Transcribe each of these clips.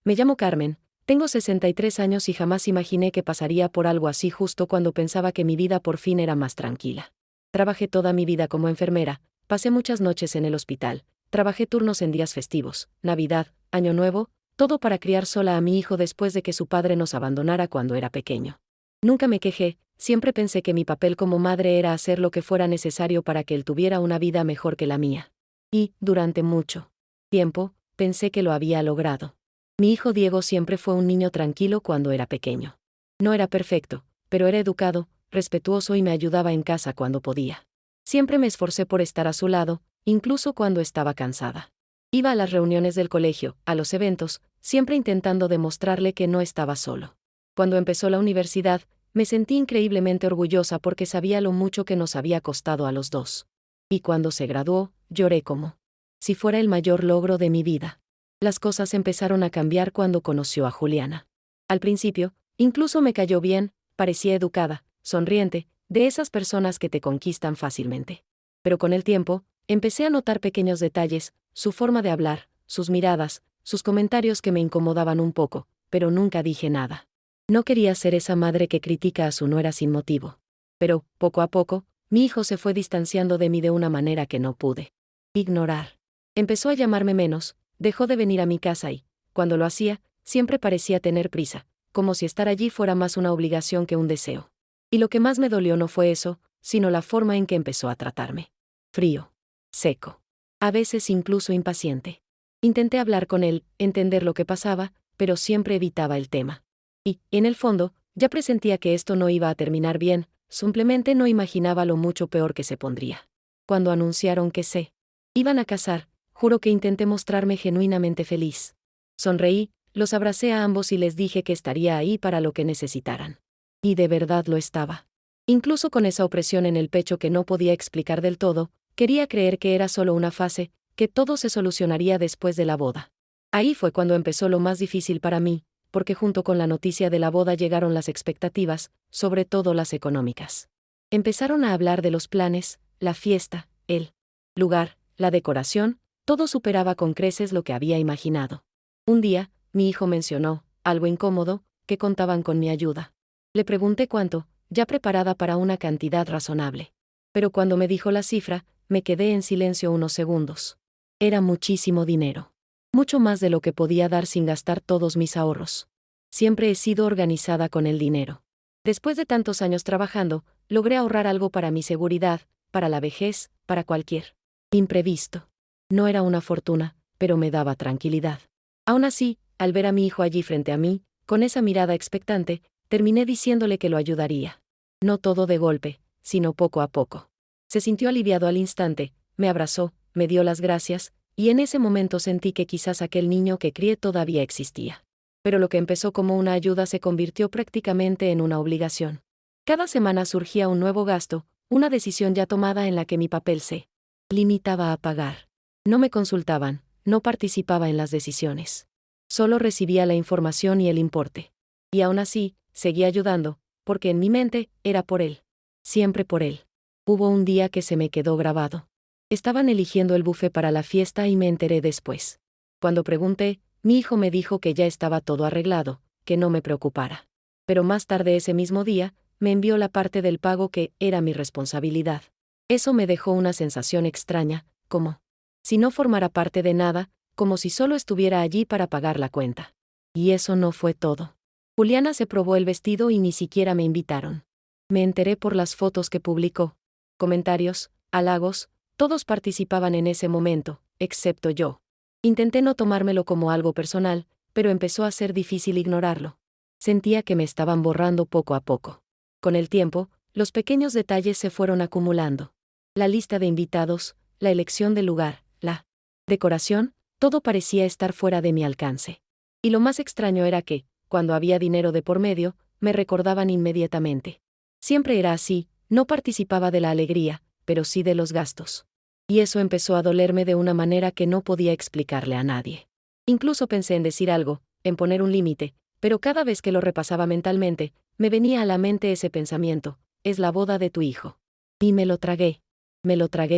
Me llamo Carmen, tengo 63 años y jamás imaginé que pasaría por algo así justo cuando pensaba que mi vida por fin era más tranquila. Trabajé toda mi vida como enfermera, pasé muchas noches en el hospital, trabajé turnos en días festivos, Navidad, Año Nuevo, todo para criar sola a mi hijo después de que su padre nos abandonara cuando era pequeño. Nunca me quejé, siempre pensé que mi papel como madre era hacer lo que fuera necesario para que él tuviera una vida mejor que la mía. Y, durante mucho tiempo, pensé que lo había logrado. Mi hijo Diego siempre fue un niño tranquilo cuando era pequeño. No era perfecto, pero era educado, respetuoso y me ayudaba en casa cuando podía. Siempre me esforcé por estar a su lado, incluso cuando estaba cansada. Iba a las reuniones del colegio, a los eventos, siempre intentando demostrarle que no estaba solo. Cuando empezó la universidad, me sentí increíblemente orgullosa porque sabía lo mucho que nos había costado a los dos. Y cuando se graduó, lloré como si fuera el mayor logro de mi vida. Las cosas empezaron a cambiar cuando conoció a Juliana. Al principio, incluso me cayó bien, parecía educada, sonriente, de esas personas que te conquistan fácilmente. Pero con el tiempo, empecé a notar pequeños detalles, su forma de hablar, sus miradas, sus comentarios que me incomodaban un poco, pero nunca dije nada. No quería ser esa madre que critica a su nuera sin motivo. Pero, poco a poco, mi hijo se fue distanciando de mí de una manera que no pude ignorar. Empezó a llamarme menos, dejó de venir a mi casa y, cuando lo hacía, siempre parecía tener prisa, como si estar allí fuera más una obligación que un deseo. Y lo que más me dolió no fue eso, sino la forma en que empezó a tratarme. Frío. Seco. A veces incluso impaciente. Intenté hablar con él, entender lo que pasaba, pero siempre evitaba el tema. Y, en el fondo, ya presentía que esto no iba a terminar bien, simplemente no imaginaba lo mucho peor que se pondría. Cuando anunciaron que se iban a casar, juro que intenté mostrarme genuinamente feliz. Sonreí, los abracé a ambos y les dije que estaría ahí para lo que necesitaran. Y de verdad lo estaba. Incluso con esa opresión en el pecho que no podía explicar del todo, quería creer que era solo una fase, que todo se solucionaría después de la boda. Ahí fue cuando empezó lo más difícil para mí, porque junto con la noticia de la boda llegaron las expectativas, sobre todo las económicas. Empezaron a hablar de los planes, la fiesta, el lugar, la decoración, todo superaba con creces lo que había imaginado. Un día, mi hijo mencionó, algo incómodo, que contaban con mi ayuda. Le pregunté cuánto, ya preparada para una cantidad razonable. Pero cuando me dijo la cifra, me quedé en silencio unos segundos. Era muchísimo dinero. Mucho más de lo que podía dar sin gastar todos mis ahorros. Siempre he sido organizada con el dinero. Después de tantos años trabajando, logré ahorrar algo para mi seguridad, para la vejez, para cualquier imprevisto. No era una fortuna, pero me daba tranquilidad. Aún así, al ver a mi hijo allí frente a mí, con esa mirada expectante, terminé diciéndole que lo ayudaría. No todo de golpe, sino poco a poco. Se sintió aliviado al instante, me abrazó, me dio las gracias, y en ese momento sentí que quizás aquel niño que crié todavía existía. Pero lo que empezó como una ayuda se convirtió prácticamente en una obligación. Cada semana surgía un nuevo gasto, una decisión ya tomada en la que mi papel se limitaba a pagar. No me consultaban, no participaba en las decisiones. Solo recibía la información y el importe. Y aún así, seguía ayudando, porque en mi mente, era por él. Siempre por él. Hubo un día que se me quedó grabado. Estaban eligiendo el buffet para la fiesta y me enteré después. Cuando pregunté, mi hijo me dijo que ya estaba todo arreglado, que no me preocupara. Pero más tarde ese mismo día, me envió la parte del pago que era mi responsabilidad. Eso me dejó una sensación extraña, como si no formara parte de nada, como si solo estuviera allí para pagar la cuenta. Y eso no fue todo. Juliana se probó el vestido y ni siquiera me invitaron. Me enteré por las fotos que publicó. Comentarios, halagos, todos participaban en ese momento, excepto yo. Intenté no tomármelo como algo personal, pero empezó a ser difícil ignorarlo. Sentía que me estaban borrando poco a poco. Con el tiempo, los pequeños detalles se fueron acumulando. La lista de invitados, la elección del lugar, la decoración, todo parecía estar fuera de mi alcance. Y lo más extraño era que, cuando había dinero de por medio, me recordaban inmediatamente. Siempre era así, no participaba de la alegría, pero sí de los gastos. Y eso empezó a dolerme de una manera que no podía explicarle a nadie. Incluso pensé en decir algo, en poner un límite, pero cada vez que lo repasaba mentalmente, me venía a la mente ese pensamiento: es la boda de tu hijo. Y me lo tragué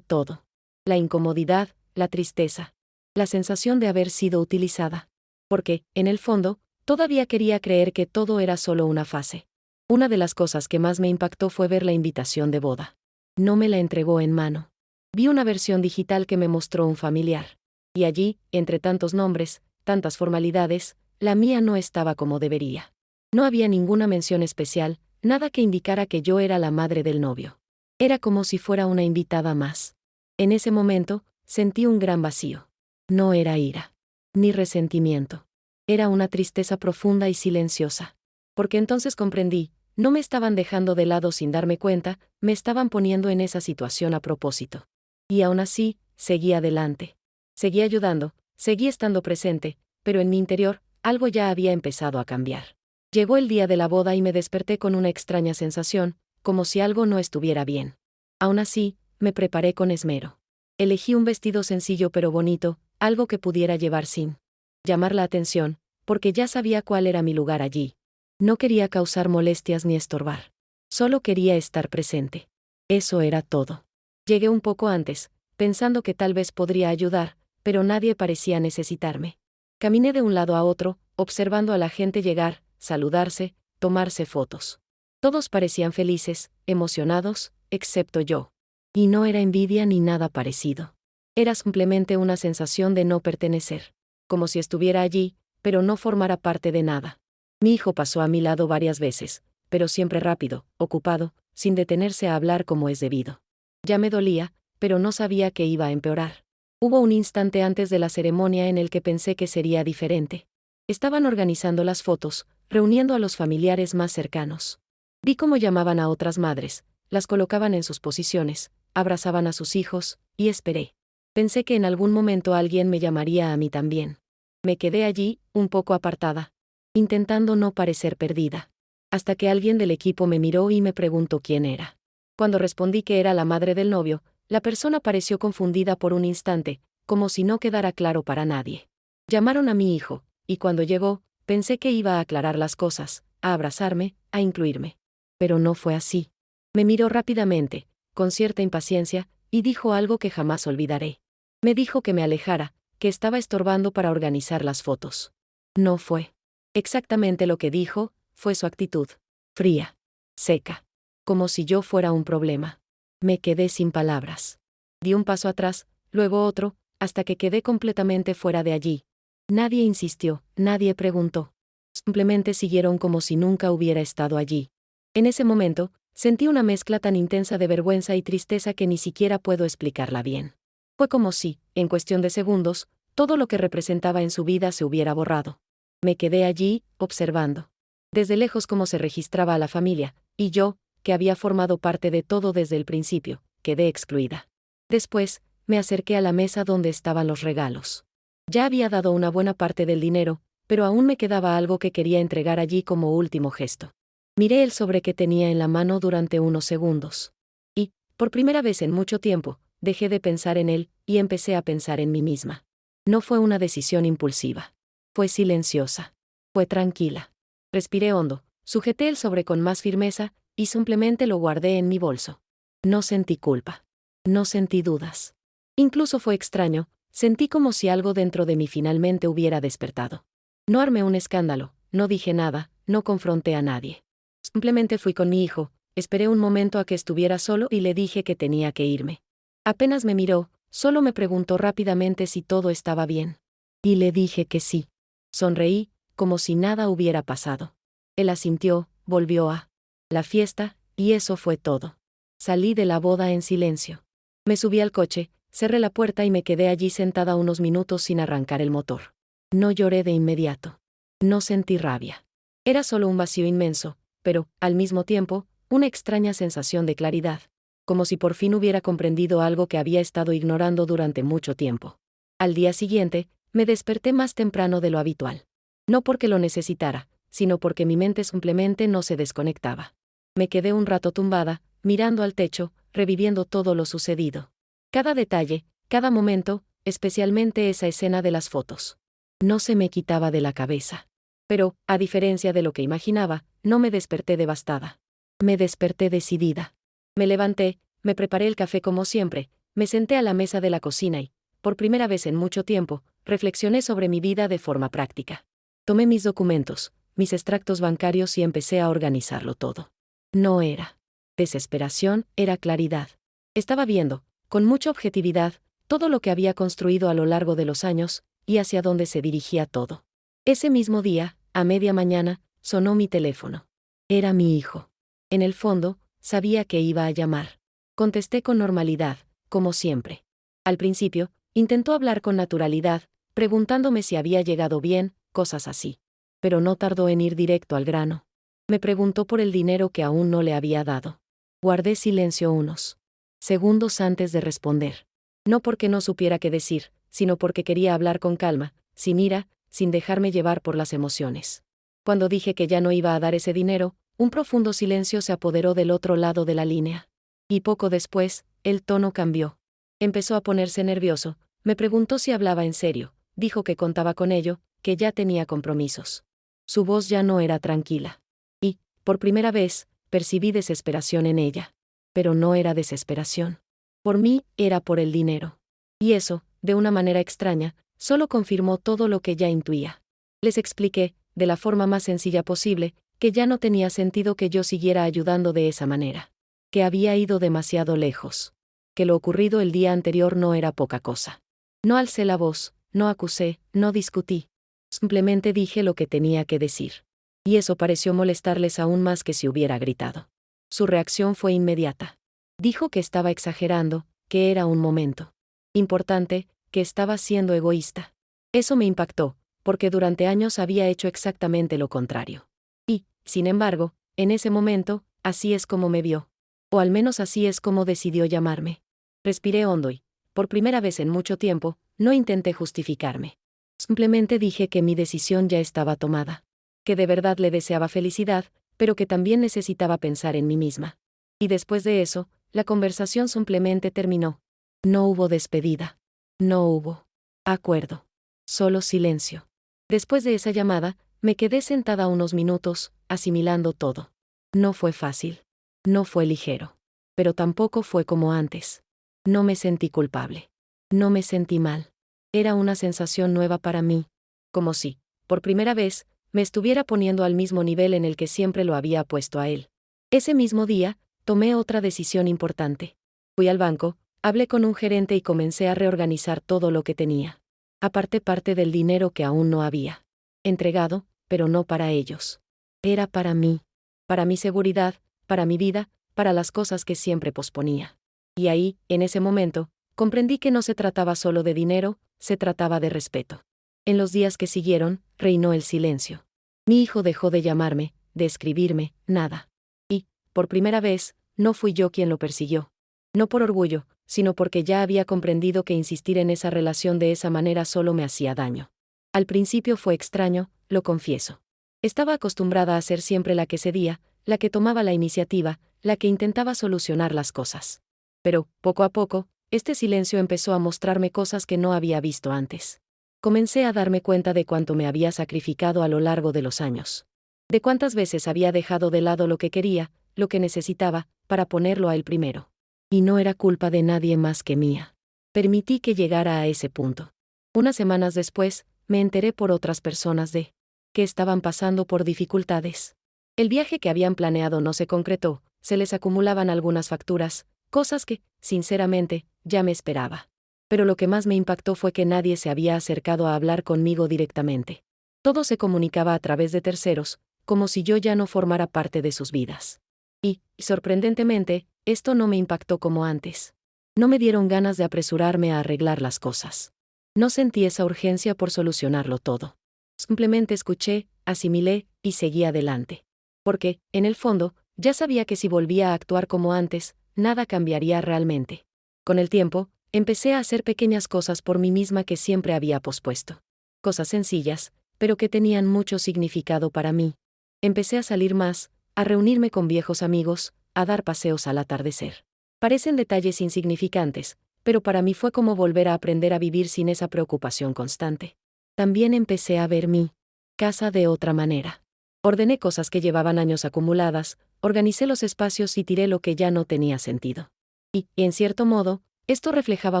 todo. La incomodidad, la tristeza, la sensación de haber sido utilizada. Porque, en el fondo, todavía quería creer que todo era solo una fase. Una de las cosas que más me impactó fue ver la invitación de boda. No me la entregó en mano. Vi una versión digital que me mostró un familiar. Y allí, entre tantos nombres, tantas formalidades, la mía no estaba como debería. No había ninguna mención especial, nada que indicara que yo era la madre del novio. Era como si fuera una invitada más. En ese momento, sentí un gran vacío. No era ira, ni resentimiento. Era una tristeza profunda y silenciosa. Porque entonces comprendí, no me estaban dejando de lado sin darme cuenta, me estaban poniendo en esa situación a propósito. Y aún así, seguí adelante. Seguí ayudando, seguí estando presente, pero en mi interior, algo ya había empezado a cambiar. Llegó el día de la boda y me desperté con una extraña sensación, como si algo no estuviera bien. Aún así, me preparé con esmero. Elegí un vestido sencillo pero bonito, algo que pudiera llevar sin llamar la atención, porque ya sabía cuál era mi lugar allí. No quería causar molestias ni estorbar. Solo quería estar presente. Eso era todo. Llegué un poco antes, pensando que tal vez podría ayudar, pero nadie parecía necesitarme. Caminé de un lado a otro, observando a la gente llegar, saludarse, tomarse fotos. Todos parecían felices, emocionados, excepto yo. Y no era envidia ni nada parecido. Era simplemente una sensación de no pertenecer. Como si estuviera allí, pero no formara parte de nada. Mi hijo pasó a mi lado varias veces, pero siempre rápido, ocupado, sin detenerse a hablar como es debido. Ya me dolía, pero no sabía que iba a empeorar. Hubo un instante antes de la ceremonia en el que pensé que sería diferente. Estaban organizando las fotos, reuniendo a los familiares más cercanos. Vi cómo llamaban a otras madres, las colocaban en sus posiciones, abrazaban a sus hijos, y esperé. Pensé que en algún momento alguien me llamaría a mí también. Me quedé allí, un poco apartada, intentando no parecer perdida. Hasta que alguien del equipo me miró y me preguntó quién era. Cuando respondí que era la madre del novio, la persona pareció confundida por un instante, como si no quedara claro para nadie. Llamaron a mi hijo, y cuando llegó, pensé que iba a aclarar las cosas, a abrazarme, a incluirme. Pero no fue así. Me miró rápidamente, con cierta impaciencia, y dijo algo que jamás olvidaré. Me dijo que me alejara, que estaba estorbando para organizar las fotos. No fue exactamente lo que dijo, fue su actitud. Fría. Seca. Como si yo fuera un problema. Me quedé sin palabras. Di un paso atrás, luego otro, hasta que quedé completamente fuera de allí. Nadie insistió, nadie preguntó. Simplemente siguieron como si nunca hubiera estado allí. En ese momento, sentí una mezcla tan intensa de vergüenza y tristeza que ni siquiera puedo explicarla bien. Fue como si, en cuestión de segundos, todo lo que representaba en su vida se hubiera borrado. Me quedé allí, observando. Desde lejos cómo se registraba a la familia, y yo, que había formado parte de todo desde el principio, quedé excluida. Después, me acerqué a la mesa donde estaban los regalos. Ya había dado una buena parte del dinero, pero aún me quedaba algo que quería entregar allí como último gesto. Miré el sobre que tenía en la mano durante unos segundos. Y, por primera vez en mucho tiempo, dejé de pensar en él, y empecé a pensar en mí misma. No fue una decisión impulsiva. Fue silenciosa. Fue tranquila. Respiré hondo, sujeté el sobre con más firmeza, y simplemente lo guardé en mi bolso. No sentí culpa. No sentí dudas. Incluso fue extraño, sentí como si algo dentro de mí finalmente hubiera despertado. No armé un escándalo, no dije nada, no confronté a nadie. Simplemente fui con mi hijo, esperé un momento a que estuviera solo y le dije que tenía que irme. Apenas me miró, solo me preguntó rápidamente si todo estaba bien. Y le dije que sí. Sonreí, como si nada hubiera pasado. Él asintió, volvió a la fiesta, y eso fue todo. Salí de la boda en silencio. Me subí al coche, cerré la puerta y me quedé allí sentada unos minutos sin arrancar el motor. No lloré de inmediato. No sentí rabia. Era solo un vacío inmenso, pero, al mismo tiempo, una extraña sensación de claridad. Como si por fin hubiera comprendido algo que había estado ignorando durante mucho tiempo. Al día siguiente, me desperté más temprano de lo habitual. No porque lo necesitara, sino porque mi mente simplemente no se desconectaba. Me quedé un rato tumbada, mirando al techo, reviviendo todo lo sucedido. Cada detalle, cada momento, especialmente esa escena de las fotos. No se me quitaba de la cabeza. Pero, a diferencia de lo que imaginaba, no me desperté devastada. Me desperté decidida. Me levanté, me preparé el café como siempre, me senté a la mesa de la cocina y, por primera vez en mucho tiempo, reflexioné sobre mi vida de forma práctica. Tomé mis documentos, mis extractos bancarios y empecé a organizarlo todo. No era desesperación, era claridad. Estaba viendo, con mucha objetividad, todo lo que había construido a lo largo de los años, y hacia dónde se dirigía todo. Ese mismo día, a media mañana, sonó mi teléfono. Era mi hijo. En el fondo, sabía que iba a llamar. Contesté con normalidad, como siempre. Al principio, intentó hablar con naturalidad, preguntándome si había llegado bien, cosas así. Pero no tardó en ir directo al grano. Me preguntó por el dinero que aún no le había dado. Guardé silencio unos segundos antes de responder. No porque no supiera qué decir, sino porque quería hablar con calma, sin ira, sin dejarme llevar por las emociones. Cuando dije que ya no iba a dar ese dinero, un profundo silencio se apoderó del otro lado de la línea. Y poco después, el tono cambió. Empezó a ponerse nervioso, me preguntó si hablaba en serio, dijo que contaba con ello, que ya tenía compromisos. Su voz ya no era tranquila. Y, por primera vez, percibí desesperación en ella. Pero no era desesperación. Por mí, era por el dinero. Y eso, de una manera extraña, solo confirmó todo lo que ya intuía. Les expliqué, de la forma más sencilla posible, que ya no tenía sentido que yo siguiera ayudando de esa manera. Que había ido demasiado lejos. Que lo ocurrido el día anterior no era poca cosa. No alcé la voz, no acusé, no discutí. Simplemente dije lo que tenía que decir. Y eso pareció molestarles aún más que si hubiera gritado. Su reacción fue inmediata. Dijo que estaba exagerando, que era un momento importante, que estaba siendo egoísta. Eso me impactó, porque durante años había hecho exactamente lo contrario. Y, sin embargo, en ese momento, así es como me vio. O al menos así es como decidió llamarme. Respiré hondo y, por primera vez en mucho tiempo, no intenté justificarme. Simplemente dije que mi decisión ya estaba tomada. Que de verdad le deseaba felicidad, pero que también necesitaba pensar en mí misma. Y después de eso, la conversación simplemente terminó. No hubo despedida. No hubo acuerdo. Solo silencio. Después de esa llamada, me quedé sentada unos minutos, asimilando todo. No fue fácil. No fue ligero. Pero tampoco fue como antes. No me sentí culpable. No me sentí mal. Era una sensación nueva para mí. Como si, por primera vez, me estuviera poniendo al mismo nivel en el que siempre lo había puesto a él. Ese mismo día, tomé otra decisión importante. Fui al banco, hablé con un gerente y comencé a reorganizar todo lo que tenía. Aparté parte del dinero que aún no había entregado, pero no para ellos. Era para mí. Para mi seguridad, para mi vida, para las cosas que siempre posponía. Y ahí, en ese momento, comprendí que no se trataba solo de dinero, se trataba de respeto. En los días que siguieron, reinó el silencio. Mi hijo dejó de llamarme, de escribirme, nada. Y, por primera vez, no fui yo quien lo persiguió. No por orgullo, sino porque ya había comprendido que insistir en esa relación de esa manera solo me hacía daño. Al principio fue extraño, lo confieso. Estaba acostumbrada a ser siempre la que cedía, la que tomaba la iniciativa, la que intentaba solucionar las cosas. Pero, poco a poco, este silencio empezó a mostrarme cosas que no había visto antes. Comencé a darme cuenta de cuánto me había sacrificado a lo largo de los años. De cuántas veces había dejado de lado lo que quería, lo que necesitaba, para ponerlo a él primero. Y no era culpa de nadie más que mía. Permití que llegara a ese punto. Unas semanas después, me enteré por otras personas de que estaban pasando por dificultades. El viaje que habían planeado no se concretó, se les acumulaban algunas facturas, cosas que, sinceramente, ya me esperaba. Pero lo que más me impactó fue que nadie se había acercado a hablar conmigo directamente. Todo se comunicaba a través de terceros, como si yo ya no formara parte de sus vidas. Y, sorprendentemente, esto no me impactó como antes. No me dieron ganas de apresurarme a arreglar las cosas. No sentí esa urgencia por solucionarlo todo. Simplemente escuché, asimilé, y seguí adelante. Porque, en el fondo, ya sabía que si volvía a actuar como antes, nada cambiaría realmente. Con el tiempo, empecé a hacer pequeñas cosas por mí misma que siempre había pospuesto. Cosas sencillas, pero que tenían mucho significado para mí. Empecé a salir más, a reunirme con viejos amigos, a dar paseos al atardecer. Parecen detalles insignificantes, pero para mí fue como volver a aprender a vivir sin esa preocupación constante. También empecé a ver mi casa de otra manera. Ordené cosas que llevaban años acumuladas, organicé los espacios y tiré lo que ya no tenía sentido. Y, en cierto modo, esto reflejaba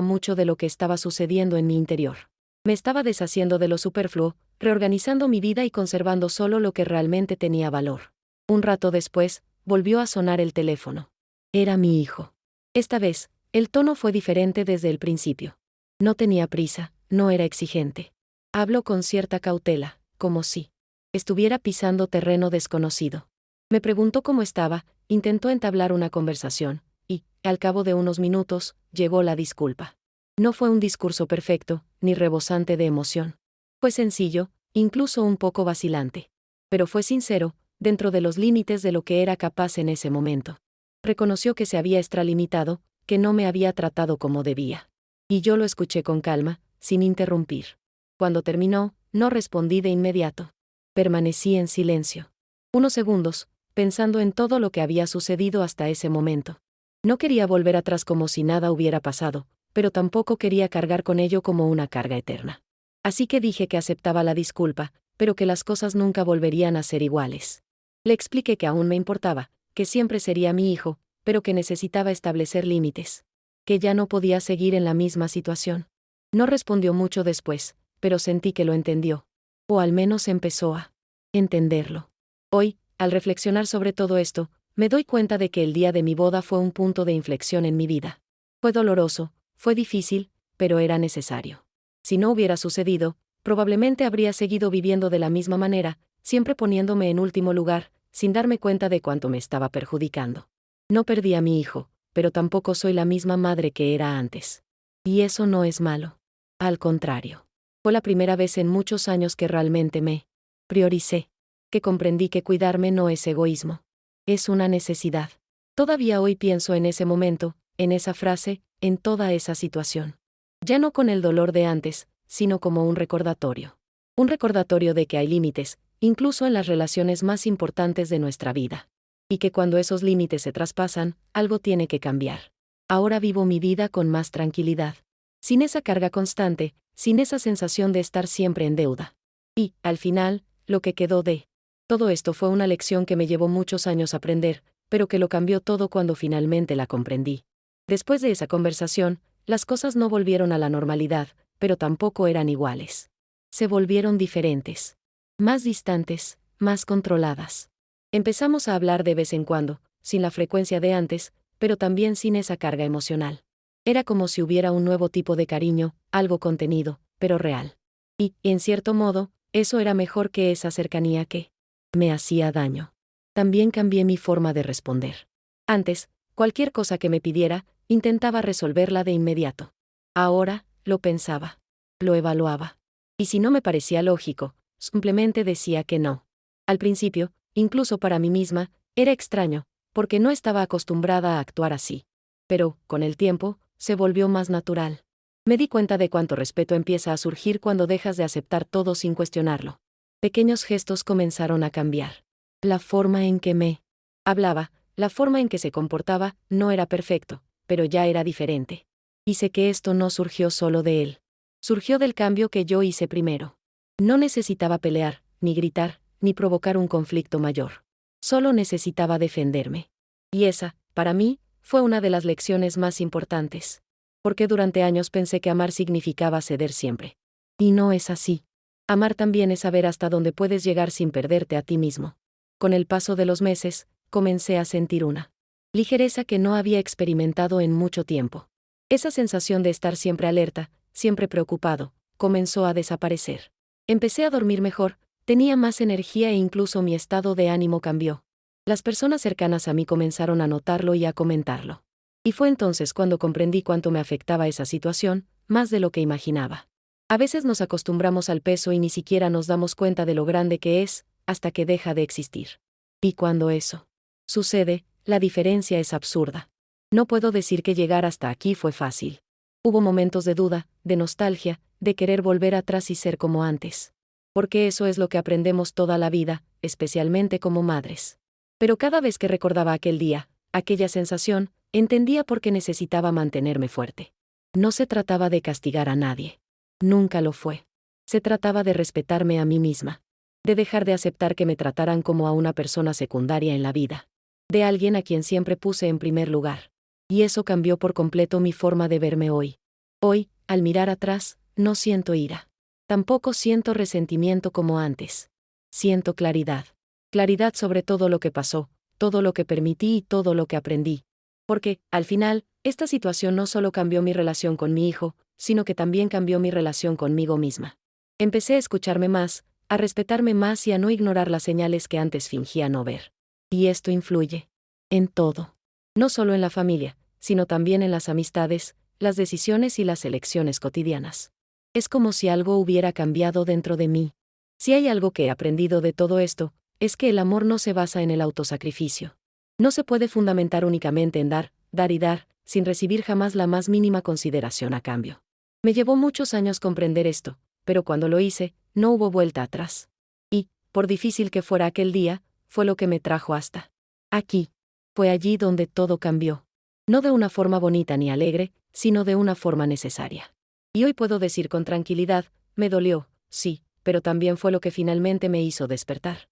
mucho de lo que estaba sucediendo en mi interior. Me estaba deshaciendo de lo superfluo, reorganizando mi vida y conservando solo lo que realmente tenía valor. Un rato después, volvió a sonar el teléfono. Era mi hijo. Esta vez, el tono fue diferente desde el principio. No tenía prisa, no era exigente. Habló con cierta cautela, como si estuviera pisando terreno desconocido. Me preguntó cómo estaba, intentó entablar una conversación, y, al cabo de unos minutos, llegó la disculpa. No fue un discurso perfecto, ni rebosante de emoción. Fue sencillo, incluso un poco vacilante. Pero fue sincero, dentro de los límites de lo que era capaz en ese momento. Reconoció que se había extralimitado, que no me había tratado como debía. Y yo lo escuché con calma, sin interrumpir. Cuando terminó, no respondí de inmediato. Permanecí en silencio. Unos segundos, pensando en todo lo que había sucedido hasta ese momento. No quería volver atrás como si nada hubiera pasado, pero tampoco quería cargar con ello como una carga eterna. Así que dije que aceptaba la disculpa, pero que las cosas nunca volverían a ser iguales. Le expliqué que aún me importaba, que siempre sería mi hijo, pero que necesitaba establecer límites. Que ya no podía seguir en la misma situación. No respondió mucho después, pero sentí que lo entendió. O al menos empezó a entenderlo. Hoy, al reflexionar sobre todo esto, me doy cuenta de que el día de mi boda fue un punto de inflexión en mi vida. Fue doloroso, fue difícil, pero era necesario. Si no hubiera sucedido, probablemente habría seguido viviendo de la misma manera, siempre poniéndome en último lugar, sin darme cuenta de cuánto me estaba perjudicando. No perdí a mi hijo, pero tampoco soy la misma madre que era antes. Y eso no es malo. Al contrario. Fue la primera vez en muchos años que realmente me prioricé. Que comprendí que cuidarme no es egoísmo. Es una necesidad. Todavía hoy pienso en ese momento, en esa frase, en toda esa situación. Ya no con el dolor de antes, sino como un recordatorio. Un recordatorio de que hay límites, incluso en las relaciones más importantes de nuestra vida. Y que cuando esos límites se traspasan, algo tiene que cambiar. Ahora vivo mi vida con más tranquilidad. Sin esa carga constante, sin esa sensación de estar siempre en deuda. Y, al final, lo que quedó de todo esto fue una lección que me llevó muchos años aprender, pero que lo cambió todo cuando finalmente la comprendí. Después de esa conversación, las cosas no volvieron a la normalidad, pero tampoco eran iguales. Se volvieron diferentes. Más distantes, más controladas. Empezamos a hablar de vez en cuando, sin la frecuencia de antes, pero también sin esa carga emocional. Era como si hubiera un nuevo tipo de cariño, algo contenido, pero real. Y, en cierto modo, eso era mejor que esa cercanía que me hacía daño. También cambié mi forma de responder. Antes, cualquier cosa que me pidiera, intentaba resolverla de inmediato. Ahora, lo pensaba. Lo evaluaba. Y si no me parecía lógico, simplemente decía que no. Al principio, incluso para mí misma, era extraño, porque no estaba acostumbrada a actuar así. Pero, con el tiempo, se volvió más natural. Me di cuenta de cuánto respeto empieza a surgir cuando dejas de aceptar todo sin cuestionarlo. Pequeños gestos comenzaron a cambiar. La forma en que me hablaba, la forma en que se comportaba, no era perfecto, pero ya era diferente. Y sé que esto no surgió solo de él. Surgió del cambio que yo hice primero. No necesitaba pelear, ni gritar, ni provocar un conflicto mayor. Solo necesitaba defenderme. Y esa, para mí, fue una de las lecciones más importantes. Porque durante años pensé que amar significaba ceder siempre. Y no es así. Amar también es saber hasta dónde puedes llegar sin perderte a ti mismo. Con el paso de los meses, comencé a sentir una ligereza que no había experimentado en mucho tiempo. Esa sensación de estar siempre alerta, siempre preocupado, comenzó a desaparecer. Empecé a dormir mejor, tenía más energía e incluso mi estado de ánimo cambió. Las personas cercanas a mí comenzaron a notarlo y a comentarlo. Y fue entonces cuando comprendí cuánto me afectaba esa situación, más de lo que imaginaba. A veces nos acostumbramos al peso y ni siquiera nos damos cuenta de lo grande que es, hasta que deja de existir. Y cuando eso sucede, la diferencia es absurda. No puedo decir que llegar hasta aquí fue fácil. Hubo momentos de duda, de nostalgia, de querer volver atrás y ser como antes. Porque eso es lo que aprendemos toda la vida, especialmente como madres. Pero cada vez que recordaba aquel día, aquella sensación, entendía por qué necesitaba mantenerme fuerte. No se trataba de castigar a nadie. Nunca lo fue. Se trataba de respetarme a mí misma. De dejar de aceptar que me trataran como a una persona secundaria en la vida. De alguien a quien siempre puse en primer lugar. Y eso cambió por completo mi forma de verme hoy. Hoy, al mirar atrás, no siento ira. Tampoco siento resentimiento como antes. Siento claridad. Claridad sobre todo lo que pasó, todo lo que permití y todo lo que aprendí. Porque, al final, esta situación no solo cambió mi relación con mi hijo, sino que también cambió mi relación conmigo misma. Empecé a escucharme más, a respetarme más y a no ignorar las señales que antes fingía no ver. Y esto influye en todo. No solo en la familia, sino también en las amistades, las decisiones y las elecciones cotidianas. Es como si algo hubiera cambiado dentro de mí. Si hay algo que he aprendido de todo esto, es que el amor no se basa en el autosacrificio. No se puede fundamentar únicamente en dar, dar y dar, sin recibir jamás la más mínima consideración a cambio. Me llevó muchos años comprender esto, pero cuando lo hice, no hubo vuelta atrás. Y, por difícil que fuera aquel día, fue lo que me trajo hasta aquí. Fue allí donde todo cambió. No de una forma bonita ni alegre, sino de una forma necesaria. Y hoy puedo decir con tranquilidad, me dolió, sí, pero también fue lo que finalmente me hizo despertar.